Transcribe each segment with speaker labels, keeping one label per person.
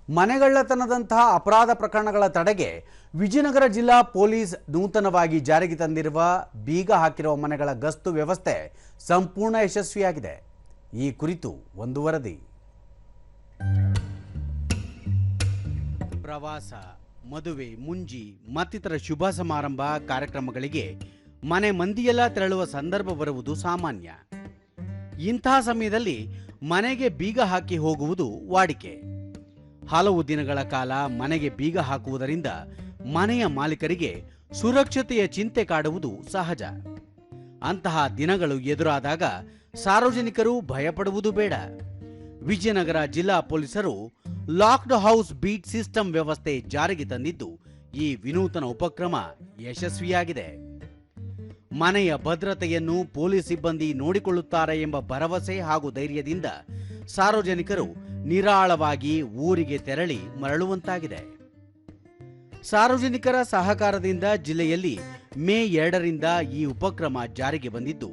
Speaker 1: ಮನೆಗಳ್ಳತನದಂತಹ ಅಪರಾಧ ಪ್ರಕರಣಗಳ ತಡೆಗೆ ವಿಜಯನಗರ ಜಿಲ್ಲಾ ಪೊಲೀಸ್ ನೂತನವಾಗಿ ಜಾರಿಗೆ ತಂದಿರುವ ಬೀಗ ಹಾಕಿರುವ ಮನೆಗಳ ಗಸ್ತು ವ್ಯವಸ್ಥೆ ಸಂಪೂರ್ಣ ಯಶಸ್ವಿಯಾಗಿದೆ. ಈ ಕುರಿತು ಒಂದು ವರದಿ. ಪ್ರವಾಸ, ಮದುವೆ, ಮುಂಜಿ ಮತ್ತಿತರ ಶುಭ ಸಮಾರಂಭ ಕಾರ್ಯಕ್ರಮಗಳಿಗೆ ಮನೆ ಮಂದಿಯೆಲ್ಲ ತೆರಳುವ ಸಂದರ್ಭ ಬರುವುದು ಸಾಮಾನ್ಯ. ಇಂತಹ ಸಮಯದಲ್ಲಿ ಮನೆಗೆ ಬೀಗ ಹಾಕಿ ಹೋಗುವುದು ವಾಡಿಕೆ. ಹಲವು ದಿನಗಳ ಕಾಲ ಮನೆಗೆ ಬೀಗ ಹಾಕುವುದರಿಂದ ಮನೆಯ ಮಾಲೀಕರಿಗೆ ಸುರಕ್ಷತೆಯ ಚಿಂತೆ ಕಾಡುವುದು ಸಹಜ. ಅಂತಹ ದಿನಗಳು ಎದುರಾದಾಗ ಸಾರ್ವಜನಿಕರು ಭಯಪಡುವುದು ಬೇಡ. ವಿಜಯನಗರ ಜಿಲ್ಲಾ ಪೊಲೀಸರು ಲಾಕ್ಡ್ ಹೌಸ್ ಬೀಟ್ ಸಿಸ್ಟಮ್ ವ್ಯವಸ್ಥೆ ಜಾರಿಗೆ ತಂದಿದ್ದು ಈ ವಿನೂತನ ಉಪಕ್ರಮ ಯಶಸ್ವಿಯಾಗಿದೆ. ಮನೆಯ ಭದ್ರತೆಯನ್ನು ಪೊಲೀಸ್ ಸಿಬ್ಬಂದಿ ನೋಡಿಕೊಳ್ಳುತ್ತಾರೆ ಎಂಬ ಭರವಸೆ ಹಾಗೂ ಧೈರ್ಯದಿಂದ ಸಾರ್ವಜನಿಕರು ನಿರಾಳವಾಗಿ ಊರಿಗೆ ತೆರಳಿ ಮರಳುವಂತಾಗಿದೆ. ಸಾರ್ವಜನಿಕರ ಸಹಕಾರದಿಂದ ಜಿಲ್ಲೆಯಲ್ಲಿ ಮೇ 2ರಿಂದ ಈ ಉಪಕ್ರಮ ಜಾರಿಗೆ ಬಂದಿದ್ದು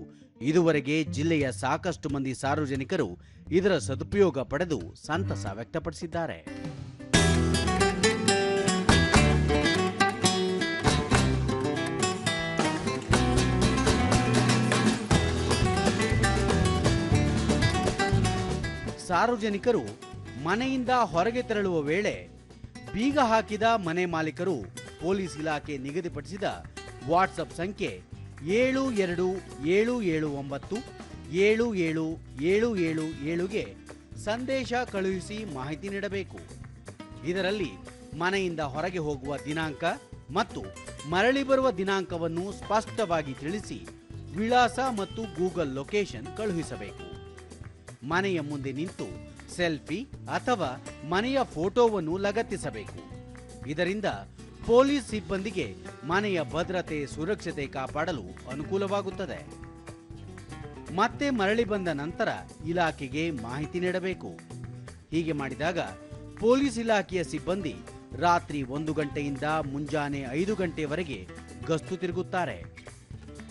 Speaker 1: ಇದುವರೆಗೆ ಜಿಲ್ಲೆಯ ಸಾಕಷ್ಟು ಮಂದಿ ಸಾರ್ವಜನಿಕರು ಇದರ ಸದುಪಯೋಗ ಪಡೆದು ಸಂತಸ ವ್ಯಕ್ತಪಡಿಸಿದ್ದಾರೆ. ಸಾರ್ವಜನಿಕರು ಮನೆಯಿಂದ ಹೊರಗೆ ತೆರಳುವ ವೇಳೆ ಬೀಗ ಹಾಕಿದ ಮನೆ ಮಾಲೀಕರು ಪೊಲೀಸ್ ಇಲಾಖೆ ನಿಗದಿಪಡಿಸಿದ ವಾಟ್ಸಪ್ ಸಂಖ್ಯೆ 7227797777ಗೆ ಸಂದೇಶ ಕಳುಹಿಸಿ ಮಾಹಿತಿ ನೀಡಬೇಕು. ಇದರಲ್ಲಿ ಮನೆಯಿಂದ ಹೊರಗೆ ಹೋಗುವ ದಿನಾಂಕ ಮತ್ತು ಮರಳಿ ಬರುವ ದಿನಾಂಕವನ್ನು ಸ್ಪಷ್ಟವಾಗಿ ತಿಳಿಸಿ ವಿಳಾಸ ಮತ್ತು ಗೂಗಲ್ ಲೊಕೇಶನ್ ಕಳುಹಿಸಬೇಕು. ಮನೆಯ ಮುಂದೆ ನಿಂತು ಸೆಲ್ಫಿ ಅಥವಾ ಮನೆಯ ಫೋಟೋವನ್ನು ಲಗತ್ತಿಸಬೇಕು. ಇದರಿಂದ ಪೊಲೀಸ್ ಸಿಬ್ಬಂದಿಗೆ ಮನೆಯ ಭದ್ರತೆ ಸುರಕ್ಷತೆ ಕಾಪಾಡಲು ಅನುಕೂಲವಾಗುತ್ತದೆ. ಮತ್ತೆ ಮರಳಿ ಬಂದ ನಂತರ ಇಲಾಖೆಗೆ ಮಾಹಿತಿ ನೀಡಬೇಕು. ಹೀಗೆ ಮಾಡಿದಾಗ ಪೊಲೀಸ್ ಇಲಾಖೆಯ ಸಿಬ್ಬಂದಿ ರಾತ್ರಿ 1 ಗಂಟೆಯಿಂದ ಮುಂಜಾನೆ 5 ಗಂಟೆವರೆಗೆ ಗಸ್ತು ತಿರುಗುತ್ತಾರೆ.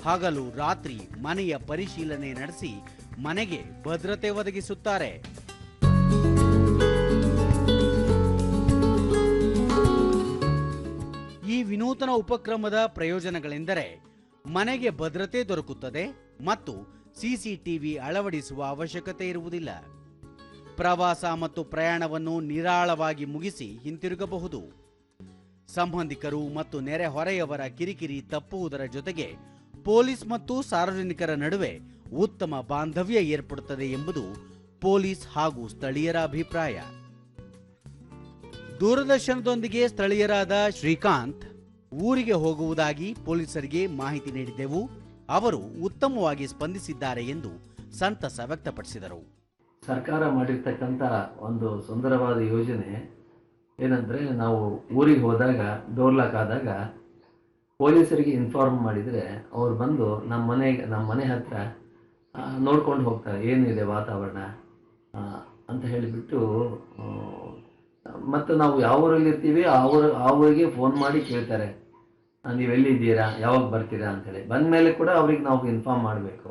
Speaker 1: ಹಗಲು ರಾತ್ರಿ ಮನೆಯ ಪರಿಶೀಲನೆ ನಡೆಸಿ ಮನೆಗೆ ಭದ್ರತೆ ಒದಗಿಸುತ್ತಾರೆ. ಈ ವಿನೂತನ ಉಪಕ್ರಮದ ಪ್ರಯೋಜನಗಳೆಂದರೆ ಮನೆಗೆ ಭದ್ರತೆ ದೊರಕುತ್ತದೆ ಮತ್ತು ಸಿಸಿಟಿವಿ ಅಳವಡಿಸುವ ಅವಶ್ಯಕತೆ ಇರುವುದಿಲ್ಲ. ಪ್ರವಾಸ ಮತ್ತು ಪ್ರಯಾಣವನ್ನು ನಿರಾಳವಾಗಿ ಮುಗಿಸಿ ಹಿಂತಿರುಗಬಹುದು. ಸಂಬಂಧಿಕರು ಮತ್ತು ನೆರೆಹೊರೆಯವರ ಕಿರಿಕಿರಿ ತಪ್ಪುವುದರ ಜೊತೆಗೆ ಪೊಲೀಸ್ ಮತ್ತು ಸಾರ್ವಜನಿಕರ ನಡುವೆ ಉತ್ತಮ ಬಾಂಧವ್ಯ ಏರ್ಪಡುತ್ತದೆ ಎಂಬುದು ಪೊಲೀಸ್ ಹಾಗೂ ಸ್ಥಳೀಯರ ಅಭಿಪ್ರಾಯ. ದೂರದರ್ಶನದೊಂದಿಗೆ ಸ್ಥಳೀಯರಾದ ಶ್ರೀಕಾಂತ್ ಊರಿಗೆ ಹೋಗುವುದಾಗಿ ಪೊಲೀಸರಿಗೆ ಮಾಹಿತಿ ನೀಡಿದ್ದೆವು. ಅವರು ಉತ್ತಮವಾಗಿ ಸ್ಪಂದಿಸಿದ್ದಾರೆ ಎಂದು ಸಂತಸ ವ್ಯಕ್ತಪಡಿಸಿದರು.
Speaker 2: ಸರ್ಕಾರ ಮಾಡಿರ್ತಕ್ಕಂಥ ಒಂದು ಸುಂದರವಾದ ಯೋಜನೆ ಏನಂದರೆ, ನಾವು ಊರಿಗೆ ಹೋದಾಗ ಡೋರ್ ಲಾಕ್ ಆದಾಗ ಪೊಲೀಸರಿಗೆ ಇನ್ಫಾರ್ಮ್ ಮಾಡಿದರೆ ಅವ್ರು ಬಂದು ನಮ್ಮ ಮನೆ ಹತ್ರ ನೋಡ್ಕೊಂಡು ಹೋಗ್ತಾರೆ, ಏನಿದೆ ವಾತಾವರಣ ಅಂತ ಹೇಳಿಬಿಟ್ಟು. ಮತ್ತು ನಾವು ಯಾವ ಊರಲ್ಲಿ ಇರ್ತೀವಿ ಆ ಊರಿಗೆ ಫೋನ್ ಮಾಡಿ ಕೇಳ್ತಾರೆ, ನೀವೆಲ್ಲಿದ್ದೀರಾ, ಯಾವಾಗ ಬರ್ತೀರಾ ಅಂತೇಳಿ. ಬಂದ ಮೇಲೆ ಕೂಡ ಅವ್ರಿಗೆ ನಾವು ಇನ್ಫಾರ್ಮ್ ಮಾಡಬೇಕು.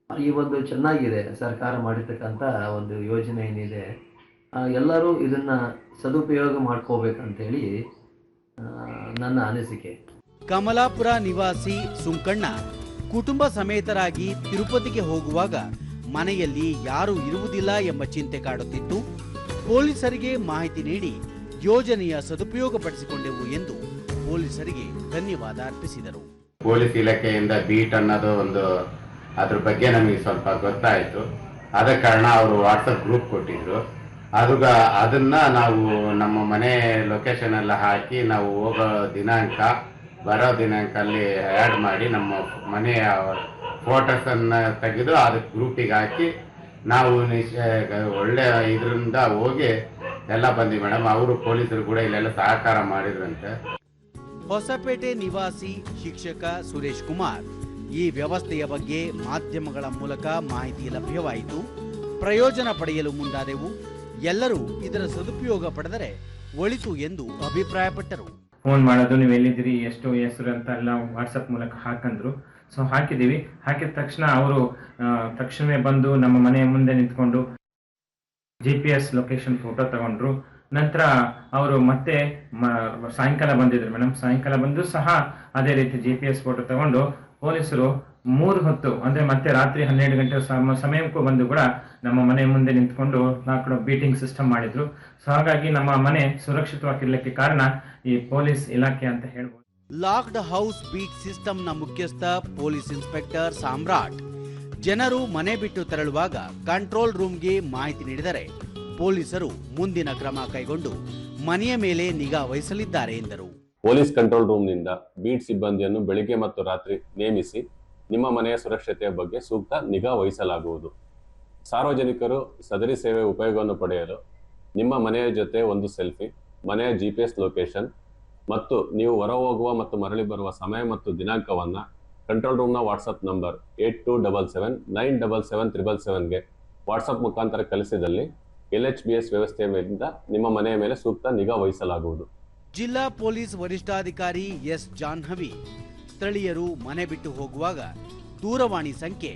Speaker 2: ಈ ಒಂದು ಚೆನ್ನಾಗಿದೆ ಸರ್ಕಾರ ಮಾಡಿರ್ತಕ್ಕಂಥ ಒಂದು ಯೋಜನೆ ಏನಿದೆ, ಎಲ್ಲರೂ ಇದನ್ನು ಸದುಪಯೋಗ ಮಾಡ್ಕೋಬೇಕಂತೇಳಿ ನನ್ನ ಅನಿಸಿಕೆ.
Speaker 1: ಕಮಲಾಪುರ ನಿವಾಸಿ ಸುಂಕಣ್ಣ ಕುಟುಂಬ ಸಮೇತರಾಗಿ ತಿರುಪತಿಗೆ ಹೋಗುವಾಗ ಮನೆಯಲ್ಲಿ ಯಾರೂ ಇರುವುದಿಲ್ಲ ಎಂಬ ಚಿಂತೆ ಕಾಡುತ್ತಿತ್ತು. ಪೊಲೀಸರಿಗೆ ಮಾಹಿತಿ ನೀಡಿ ಯೋಜನೆಯ ಸದುಪಯೋಗ ಪಡಿಸಿಕೊಂಡೆವು ಎಂದು ಪೊಲೀಸರಿಗೆ ಧನ್ಯವಾದ ಅರ್ಪಿಸಿದರು.
Speaker 3: ಪೊಲೀಸ್ ಇಲಾಖೆಯಿಂದ ಬೀಟ್ ಅನ್ನೋದು ಒಂದು ಅದ್ರ ಬಗ್ಗೆ ನಮಗೆ ಸ್ವಲ್ಪ ಗೊತ್ತಾಯಿತು. ಆದ ಕಾರಣ ಅವರು ವಾಟ್ಸಪ್ ಗ್ರೂಪ್ ಕೊಟ್ಟಿದ್ರು. ಅದನ್ನ ನಾವು ನಮ್ಮ ಮನೆ ಲೊಕೇಶನ್ ಎಲ್ಲ ಹಾಕಿ ನಾವು ಹೋಗೋ ದಿನಾಂಕ ಬರೋ ದಿನಾಂಕ ಅಲ್ಲಿ ಆ್ಯಡ್ ಮಾಡಿ ನಮ್ಮ ಮನೆಯ ಫೋಟೋಸನ್ನು ತೆಗೆದು ಅದಕ್ಕೆ ಗ್ರೂಪಿಗೆ ಹಾಕಿ ನಾವು ಒಳ್ಳೆ ಇದರಿಂದ ಹೋಗಿ ಎಲ್ಲ ಬಂದ್ವಿ ಮೇಡಮ್. ಅವರು ಪೊಲೀಸರು ಕೂಡ ಇಲ್ಲೆಲ್ಲ ಸಹಕಾರ ಮಾಡಿದ್ರಂತೆ.
Speaker 1: ಹೊಸಪೇಟೆ ನಿವಾಸಿ ಶಿಕ್ಷಕ ಸುರೇಶ್ ಕುಮಾರ್ ಈ ವ್ಯವಸ್ಥೆಯ ಬಗ್ಗೆ ಮಾಧ್ಯಮಗಳ ಮೂಲಕ ಮಾಹಿತಿ ಲಭ್ಯವಾಯಿತು. ಪ್ರಯೋಜನ ಪಡೆಯಲು ಮುಂದಾದೆವು. ಎಲ್ಲರೂ ಇದರ ಸದುಪಯೋಗ ಪಡೆದರೆ ಒಳಿತು ಎಂದು ಅಭಿಪ್ರಾಯಪಟ್ಟರು.
Speaker 4: ಫೋನ್ ಮಾಡೋದು, ನೀವು ಎಲ್ಲಿದ್ದೀರಿ, ಎಷ್ಟು ಹೆಸರು ಅಂತ ಎಲ್ಲ ವಾಟ್ಸಪ್ ಮೂಲಕ ಹಾಕಂದ್ರು. ಸೊ ಹಾಕಿದ್ದೀವಿ. ಹಾಕಿದ ತಕ್ಷಣ ಅವರು ತಕ್ಷಣವೇ ಬಂದು ನಮ್ಮ ಮನೆಯ ಮುಂದೆ ನಿಂತ್ಕೊಂಡು GPS ಲೊಕೇಶನ್ ಫೋಟೋ ತಗೊಂಡ್ರು. ನಂತರ ಅವರು ಮತ್ತೆ ಸಾಯಂಕಾಲ ಬಂದಿದ್ರು ಮೇಡಮ್. ಸಾಯಂಕಾಲ ಬಂದು ಸಹ ಅದೇ ರೀತಿ GPS ಫೋಟೋ ತಗೊಂಡು ಪೊಲೀಸರು 3 ಹೊತ್ತು ಅಂದ್ರೆ ಮತ್ತೆ ರಾತ್ರಿ 12 ಗಂಟೆ ಸಮಯಕ್ಕೂ ಬಂದು ಕೂಡ ನಮ್ಮ ಮನೆ ಮುಂದೆ ನಿಂತ್ಕೊಂಡು ನಾಲ್ಕು ಬೀಟಿಂಗ್ ಸಿಸ್ಟಮ್ ಮಾಡಿದ್ರು. ಸೊ ಹಾಗಾಗಿ ನಮ್ಮ ಮನೆ ಸುರಕ್ಷಿತವಾಗಿರ್ಲಿಕ್ಕೆ ಕಾರಣ ಈ ಪೊಲೀಸ್ ಇಲಾಖೆ ಅಂತ ಹೇಳ್ಬೋದು.
Speaker 1: ಲಾಕ್ಡ್ ಹೌಸ್ ಬೀಟ್ ಸಿಸ್ಟಂನ ಮುಖ್ಯಸ್ಥ ಪೊಲೀಸ್ ಇನ್ಸ್ಪೆಕ್ಟರ್ ಸಾಮ್ರಾಟ್ ಜನರು ಮನೆ ಬಿಟ್ಟು ತೆರಳುವಾಗ ಕಂಟ್ರೋಲ್ ರೂಮ್ಗೆ ಮಾಹಿತಿ ನೀಡಿದರೆ ಪೊಲೀಸರು ಮುಂದಿನ ಕ್ರಮ ಕೈಗೊಂಡು ಮನೆಯ ಮೇಲೆ ನಿಗಾ ವಹಿಸಲಿದ್ದಾರೆ ಎಂದರು.
Speaker 5: ಪೊಲೀಸ್ ಕಂಟ್ರೋಲ್ ರೂಮ್ನಿಂದ ಬೀಟ್ ಸಿಬ್ಬಂದಿಯನ್ನು ಬೆಳಿಗ್ಗೆ ಮತ್ತು ರಾತ್ರಿ ನೇಮಿಸಿ ನಿಮ್ಮ ಮನೆಯ ಸುರಕ್ಷತೆಯ ಬಗ್ಗೆ ಸೂಕ್ತ ನಿಗಾ ವಹಿಸಲಾಗುವುದು. ಸಾರ್ವಜನಿಕರು ಸದರಿ ಸೇವೆ ಉಪಯೋಗವನ್ನು ಪಡೆಯಲು ನಿಮ್ಮ ಮನೆಯ ಜೊತೆ ಒಂದು ಸೆಲ್ಫಿ, ಮನೆಯ GPS ಲೊಕೇಶನ್ ಮತ್ತು ನೀವು ಹೊರಹೋಗುವ ಮತ್ತು ಮರಳಿ ಬರುವ ಸಮಯ ಮತ್ತು ದಿನಾಂಕವನ್ನು ಕಂಟ್ರೋಲ್ ರೂಮ್ನ ವಾಟ್ಸಪ್ ನಂಬರ್ 8277977777ಗೆ ವಾಟ್ಸಪ್ ಮುಖಾಂತರ ಕಳಿಸಿದಲ್ಲಿ LHBS ವ್ಯವಸ್ಥೆಯಿಂದ ನಿಮ್ಮ ಮನೆಯ ಮೇಲೆ ಸೂಕ್ತ ನಿಗಾ ವಹಿಸಲಾಗುವುದು.
Speaker 1: ಜಿಲ್ಲಾ ಪೊಲೀಸ್ ವರಿಷ್ಠಾಧಿಕಾರಿ ಎಸ್ ಜಾಹ್ನವಿ ಸ್ಥಳೀಯರು ಮನೆ ಬಿಟ್ಟು ಹೋಗುವಾಗ ದೂರವಾಣಿ ಸಂಖ್ಯೆ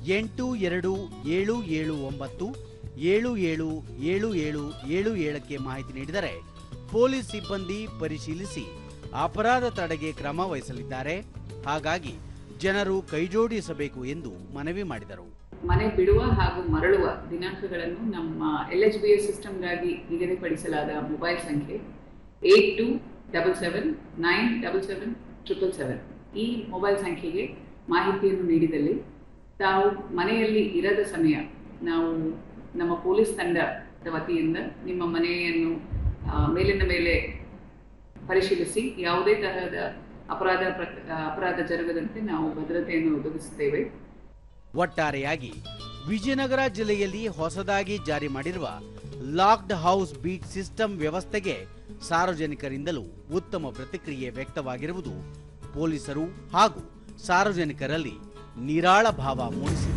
Speaker 1: 822799777777ಕ್ಕೆ ಮಾಹಿತಿ ನೀಡಿದರೆ ಪೊಲೀಸ್ ಸಿಬ್ಬಂದಿ ಪರಿಶೀಲಿಸಿ ಅಪರಾಧ ತಡೆಗೆ ಕ್ರಮ ವಹಿಸಲಿದ್ದಾರೆ. ಹಾಗಾಗಿ ಜನರು ಕೈಜೋಡಿಸಬೇಕು ಎಂದು ಮನವಿ ಮಾಡಿದರು.
Speaker 6: ಮನೆ ಬಿಡುವ ಹಾಗೂ ಮರಳುವ ದಿನಾಂಕಗಳನ್ನು ನಮ್ಮ LHBS ಸಿಸ್ಟಮ್ಗಾಗಿ ನಿಗದಿಪಡಿಸಲಾದ ಮೊಬೈಲ್ ಸಂಖ್ಯೆ 8277977777 ಈ ಮೊಬೈಲ್ ಸಂಖ್ಯೆಗೆ ಮಾಹಿತಿಯನ್ನು ನೀಡಿದಲ್ಲಿ ತಾವು ಮನೆಯಲ್ಲಿ ಇರದ ಸಮಯ ನಾವು ನಮ್ಮ ಪೊಲೀಸ್ ತಂಡದ ವತಿಯಿಂದ ನಿಮ್ಮ ಮನೆಯನ್ನು ಮೇಲಿನ ಮೇಲೆ ಪರಿಶೀಲಿಸಿ ಯಾವುದೇ ತರಹದ ಅಪರಾಧ ಜರುಗದಂತೆ ನಾವು ಭದ್ರತೆಯನ್ನು ಒದಗಿಸುತ್ತೇವೆ.
Speaker 1: ಒಟ್ಟಾರೆಯಾಗಿ ವಿಜಯನಗರ ಜಿಲ್ಲೆಯಲ್ಲಿ ಹೊಸದಾಗಿ ಜಾರಿ ಮಾಡಿರುವ ಲಾಕ್ಡ್ ಹೌಸ್ ಬೀಟ್ ಸಿಸ್ಟಮ್ ವ್ಯವಸ್ಥೆಗೆ ಸಾರ್ವಜನಿಕರಿಂದಲೂ ಉತ್ತಮ ಪ್ರತಿಕ್ರಿಯೆ ವ್ಯಕ್ತವಾಗಿರುವುದು ಪೊಲೀಸರು ಹಾಗೂ ಸಾರ್ವಜನಿಕರಲ್ಲಿ ನಿರಾಳ ಭಾವ ಮೂಡಿಸಿದೆ.